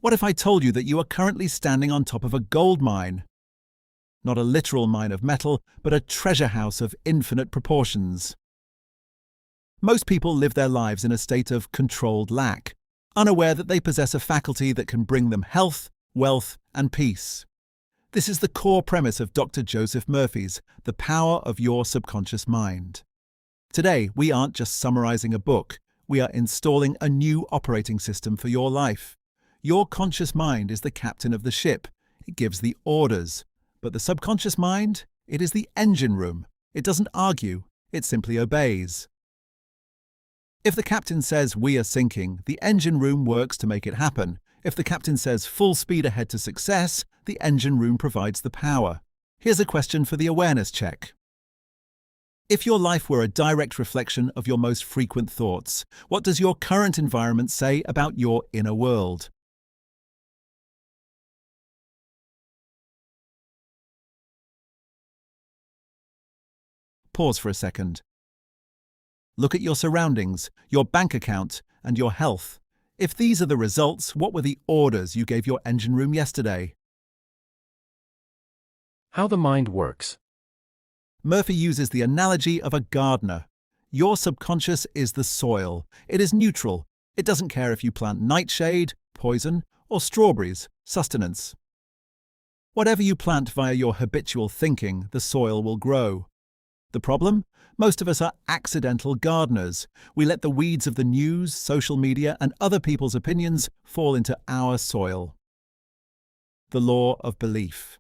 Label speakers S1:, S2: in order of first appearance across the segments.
S1: What if I told you that you are currently standing on top of a gold mine? Not a literal mine of metal, but a treasure house of infinite proportions. Most people live their lives in a state of controlled lack, unaware that they possess a faculty that can bring them health, wealth, and peace. This is the core premise of Dr. Joseph Murphy's The Power of Your Subconscious Mind. Today, we aren't just summarizing a book, we are installing a new operating system for your life. Your conscious mind is the captain of the ship. It gives the orders. But the subconscious mind, it is the engine room. It doesn't argue, it simply obeys. If the captain says we are sinking, the engine room works to make it happen. If the captain says full speed ahead to success, the engine room provides the power. Here's a question for the awareness check. If your life were a direct reflection of your most frequent thoughts, what does your current environment say about your inner world? Pause for a second. Look at your surroundings, your bank account, and your health. If these are the results, what were the orders you gave your engine room yesterday?
S2: How the mind works.
S1: Murphy uses the analogy of a gardener. Your subconscious is the soil. It is neutral. It doesn't care if you plant nightshade, poison, or strawberries, sustenance. Whatever you plant via your habitual thinking, the soil will grow. The problem? Most of us are accidental gardeners. We let the weeds of the news, social media, and other people's opinions fall into our soil. The law of belief.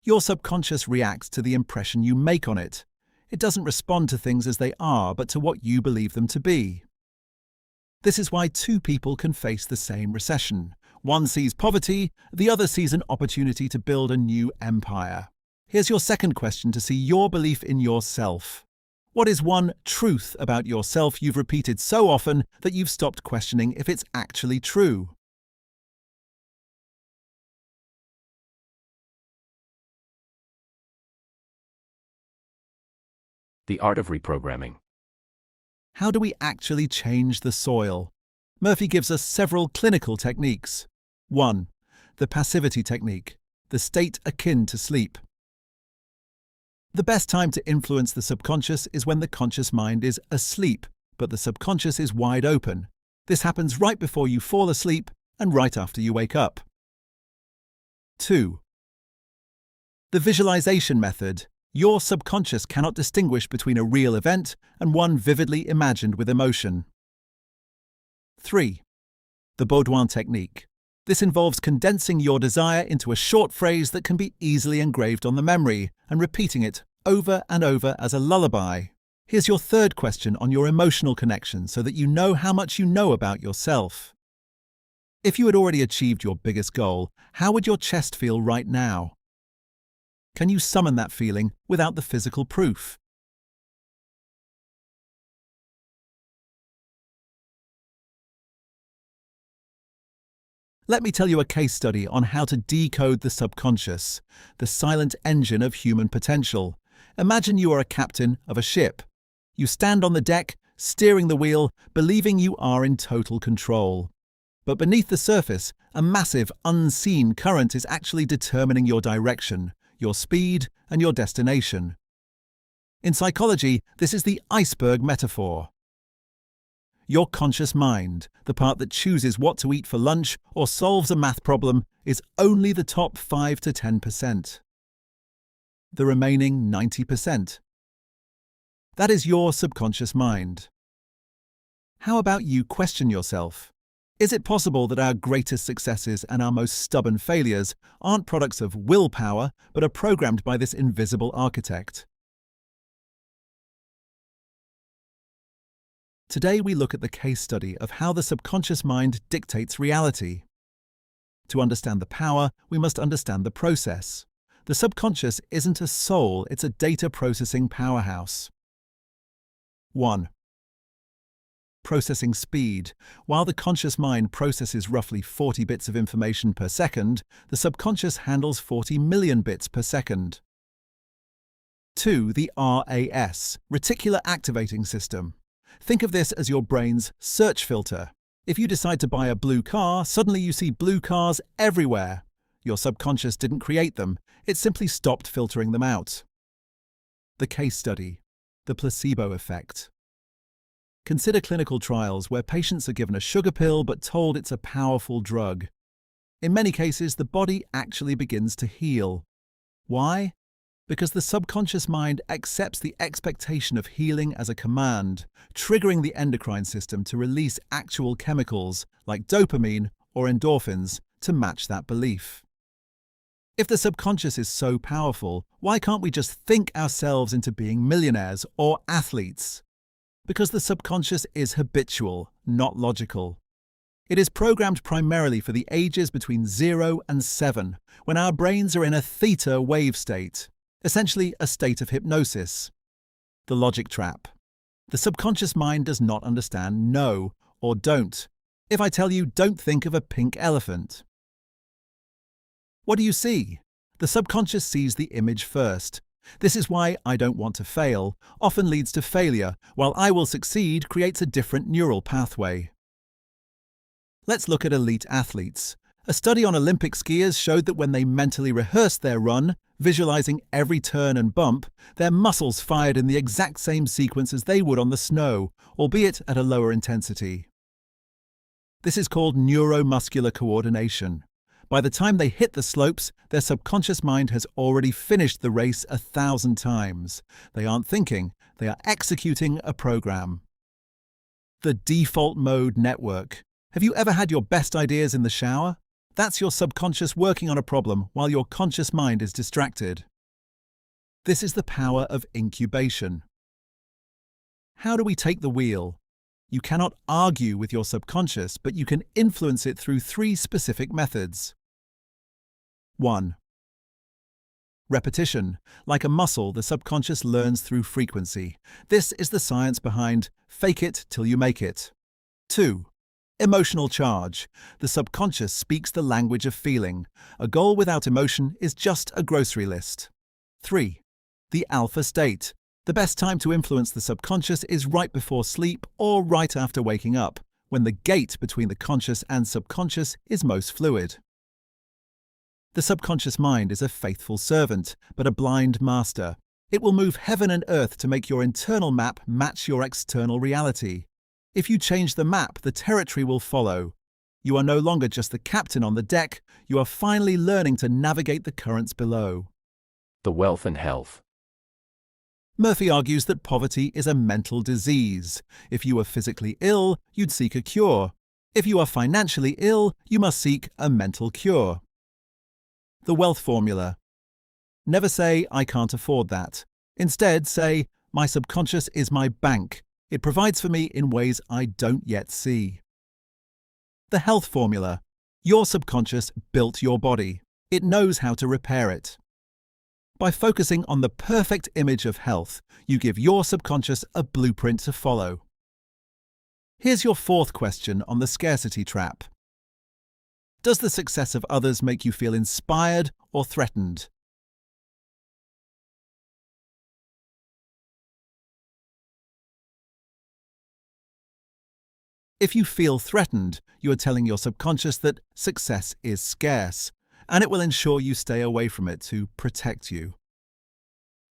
S1: Your subconscious reacts to the impression you make on it. It doesn't respond to things as they are, but to what you believe them to be. This is why two people can face the same recession. One sees poverty, the other sees an opportunity to build a new empire. Here's your second question to see your belief in yourself. What is one truth about yourself you've repeated so often that you've stopped questioning if it's actually true?
S2: The art of reprogramming.
S1: How do we actually change the soil? Murphy gives us several clinical techniques. 1. The passivity technique, the state akin to sleep. The best time to influence the subconscious is when the conscious mind is asleep, but the subconscious is wide open. This happens right before you fall asleep and right after you wake up. 2. The visualization method. Your subconscious cannot distinguish between a real event and one vividly imagined with emotion. 3. The Baudouin technique. This involves condensing your desire into a short phrase that can be easily engraved on the memory and repeating it over and over as a lullaby. Here's your third question on your emotional connection so that you know how much you know about yourself. If you had already achieved your biggest goal, how would your chest feel right now? Can you summon that feeling without the physical proof? Let me tell you a case study on how to decode the subconscious, the silent engine of human potential. Imagine you are a captain of a ship. You stand on the deck, steering the wheel, believing you are in total control. But beneath the surface, a massive, unseen current is actually determining your direction, your speed, and your destination. In psychology, this is the iceberg metaphor. Your conscious mind, the part that chooses what to eat for lunch or solves a math problem, is only the top 5 to 10%. The remaining 90%. That is your subconscious mind. How about you question yourself? Is it possible that our greatest successes and our most stubborn failures aren't products of willpower, but are programmed by this invisible architect? Today we look at the case study of how the subconscious mind dictates reality. To understand the power, we must understand the process. The subconscious isn't a soul, it's a data processing powerhouse. 1. Processing speed. While the conscious mind processes roughly 40 bits of information per second, the subconscious handles 40 million bits per second. 2. The RAS, Reticular Activating System. Think of this as your brain's search filter. If you decide to buy a blue car, suddenly you see blue cars everywhere. Your subconscious didn't create them, it simply stopped filtering them out. The case study. The placebo effect. Consider clinical trials where patients are given a sugar pill but told it's a powerful drug. In many cases, the body actually begins to heal. Why? Because the subconscious mind accepts the expectation of healing as a command, triggering the endocrine system to release actual chemicals like dopamine or endorphins to match that belief. If the subconscious is so powerful, why can't we just think ourselves into being millionaires or athletes? Because the subconscious is habitual, not logical. It is programmed primarily for the ages between 0 and 7, when our brains are in a theta wave state, essentially a state of hypnosis. The logic trap. The subconscious mind does not understand no or don't. If I tell you, don't think of a pink elephant. What do you see? The subconscious sees the image first. This is why I don't want to fail often leads to failure, while I will succeed creates a different neural pathway. Let's look at elite athletes. A study on Olympic skiers showed that when they mentally rehearsed their run, visualizing every turn and bump, their muscles fired in the exact same sequence as they would on the snow, albeit at a lower intensity. This is called neuromuscular coordination. By the time they hit the slopes, their subconscious mind has already finished the race 1,000 times. They aren't thinking, they are executing a program. The default mode network. Have you ever had your best ideas in the shower? That's your subconscious working on a problem while your conscious mind is distracted. This is the power of incubation. How do we take the wheel? You cannot argue with your subconscious, but you can influence it through 3 specific methods. 1. Repetition. Like a muscle, the subconscious learns through frequency. This is the science behind fake it till you make it. 2. Emotional charge. The subconscious speaks the language of feeling. A goal without emotion is just a grocery list. 3. The alpha state. The best time to influence the subconscious is right before sleep or right after waking up, when the gate between the conscious and subconscious is most fluid. The subconscious mind is a faithful servant, but a blind master. It will move heaven and earth to make your internal map match your external reality. If you change the map, the territory will follow. You are no longer just the captain on the deck, you are finally learning to navigate the currents below.
S2: The wealth and health.
S1: Murphy argues that poverty is a mental disease. If you were physically ill, you'd seek a cure. If you are financially ill, you must seek a mental cure. The wealth formula. Never say, I can't afford that. Instead, say, my subconscious is my bank. It provides for me in ways I don't yet see. The health formula. Your subconscious built your body. It knows how to repair it. By focusing on the perfect image of health, you give your subconscious a blueprint to follow. Here's your 4th question on the scarcity trap. Does the success of others make you feel inspired or threatened? If you feel threatened, you are telling your subconscious that success is scarce, and it will ensure you stay away from it to protect you.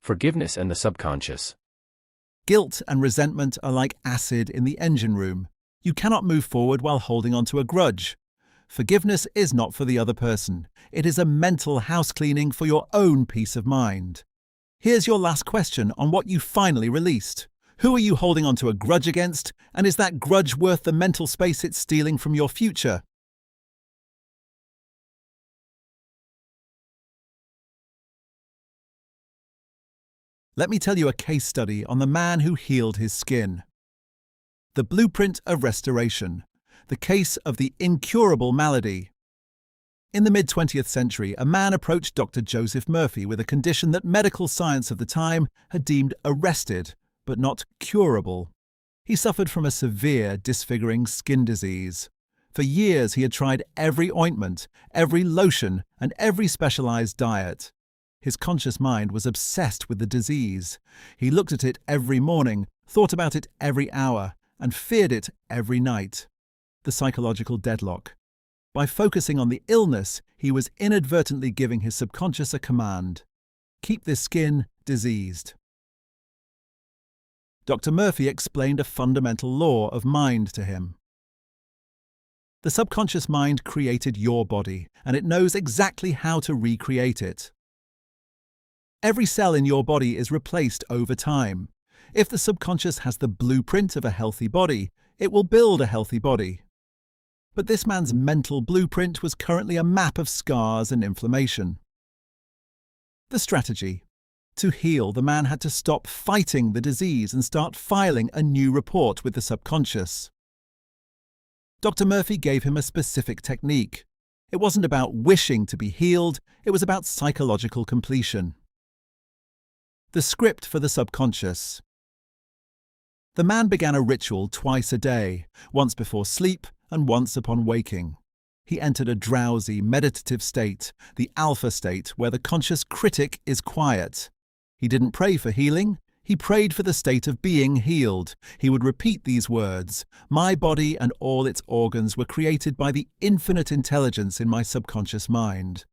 S2: Forgiveness and the subconscious.
S1: Guilt and resentment are like acid in the engine room. You cannot move forward while holding on to a grudge. Forgiveness is not for the other person. It is a mental house cleaning for your own peace of mind. Here's your last question on what you finally released. Who are you holding on to a grudge against, and is that grudge worth the mental space it's stealing from your future? Let me tell you a case study on the man who healed his skin. The blueprint of restoration. The case of the incurable malady. In the mid-20th century, a man approached Dr. Joseph Murphy with a condition that medical science of the time had deemed arrested, but not curable. He suffered from a severe, disfiguring skin disease. For years he had tried every ointment, every lotion, and every specialized diet. His conscious mind was obsessed with the disease. He looked at it every morning, thought about it every hour, and feared it every night. the psychological deadlock. By focusing on the illness, he was inadvertently giving his subconscious a command: keep this skin diseased. Dr. Murphy explained a fundamental law of mind to him. The subconscious mind created your body, and it knows exactly how to recreate it. Every cell in your body is replaced over time. If the subconscious has the blueprint of a healthy body, it will build a healthy body. But this man's mental blueprint was currently a map of scars and inflammation. The strategy: to heal, the man had to stop fighting the disease and start filing a new report with the subconscious. Dr. Murphy gave him a specific technique. It wasn't about wishing to be healed, it was about psychological completion. The script for the subconscious. The man began a ritual twice a day, once before sleep and once upon waking. He entered a drowsy, meditative state, the alpha state, where the conscious critic is quiet. He didn't pray for healing, he prayed for the state of being healed. He would repeat these words: my body and all its organs were created by the infinite intelligence in my subconscious mind.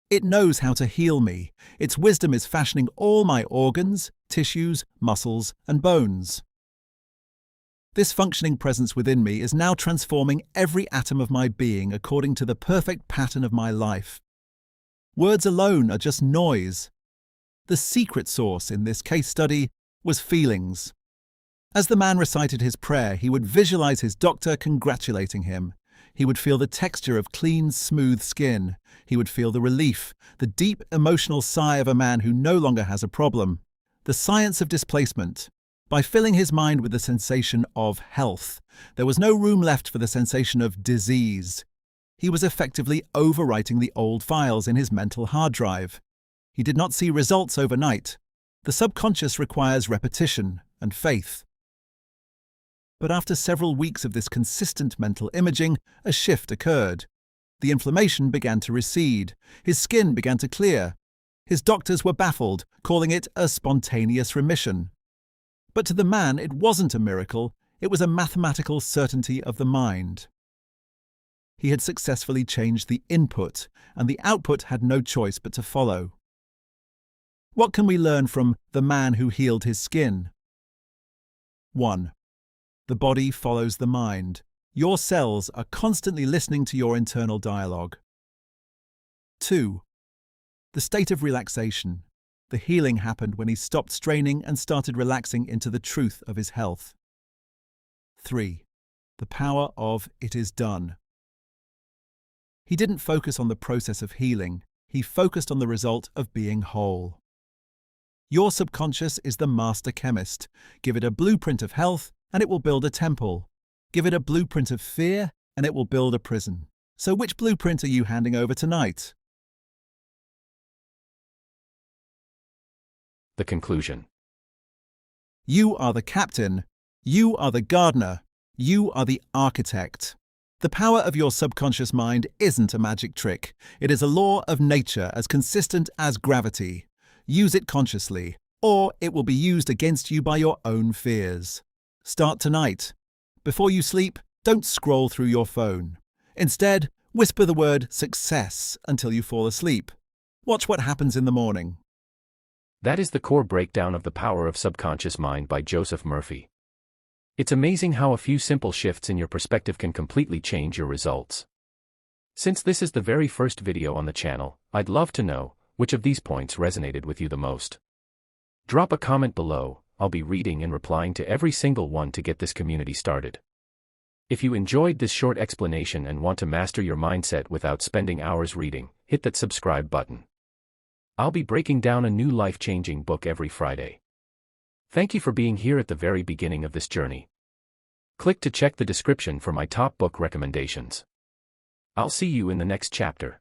S1: It knows how to heal me. Its wisdom is fashioning all my organs, tissues, muscles, and bones. This functioning presence within me is now transforming every atom of my being according to the perfect pattern of my life. Words alone are just noise. The secret source in this case study was feelings. As the man recited his prayer, he would visualize his doctor congratulating him. He would feel the texture of clean, smooth skin. He would feel the relief, the deep emotional sigh of a man who no longer has a problem. The science of displacement. By filling his mind with the sensation of health, there was no room left for the sensation of disease. He was effectively overwriting the old files in his mental hard drive. He did not see results overnight. The subconscious requires repetition and faith. But after several weeks of this consistent mental imaging, a shift occurred. The inflammation began to recede. His skin began to clear. His doctors were baffled, calling it a spontaneous remission. But to the man, it wasn't a miracle. It was a mathematical certainty of the mind. He had successfully changed the input, and the output had no choice but to follow. What can we learn from the man who healed his skin? 1. The body follows the mind. Your cells are constantly listening to your internal dialogue. 2. The state of relaxation. The healing happened when he stopped straining and started relaxing into the truth of his health. 3. The power of it is done. He didn't focus on the process of healing. He focused on the result of being whole. Your subconscious is the master chemist. Give it a blueprint of health, and it will build a temple. Give it a blueprint of fear, and it will build a prison. So which blueprint are you handing over tonight?
S2: The conclusion.
S1: You are the captain. You are the gardener. You are the architect. The power of your subconscious mind isn't a magic trick. It is a law of nature as consistent as gravity. Use it consciously, or it will be used against you by your own fears. Start tonight. Before you sleep, don't scroll through your phone. Instead, whisper the word success until you fall asleep. Watch what happens in the morning.
S2: That is the core breakdown of the power of subconscious mind by Joseph Murphy. It's amazing how a few simple shifts in your perspective can completely change your results. Since this is the very first video on the channel, I'd love to know which of these points resonated with you the most. Drop a comment below. I'll be reading and replying to every single one to get this community started. If you enjoyed this short explanation and want to master your mindset without spending hours reading, hit that subscribe button. I'll be breaking down a new life-changing book every Friday. Thank you for being here at the very beginning of this journey. Click to check the description for my top book recommendations. I'll see you in the next chapter.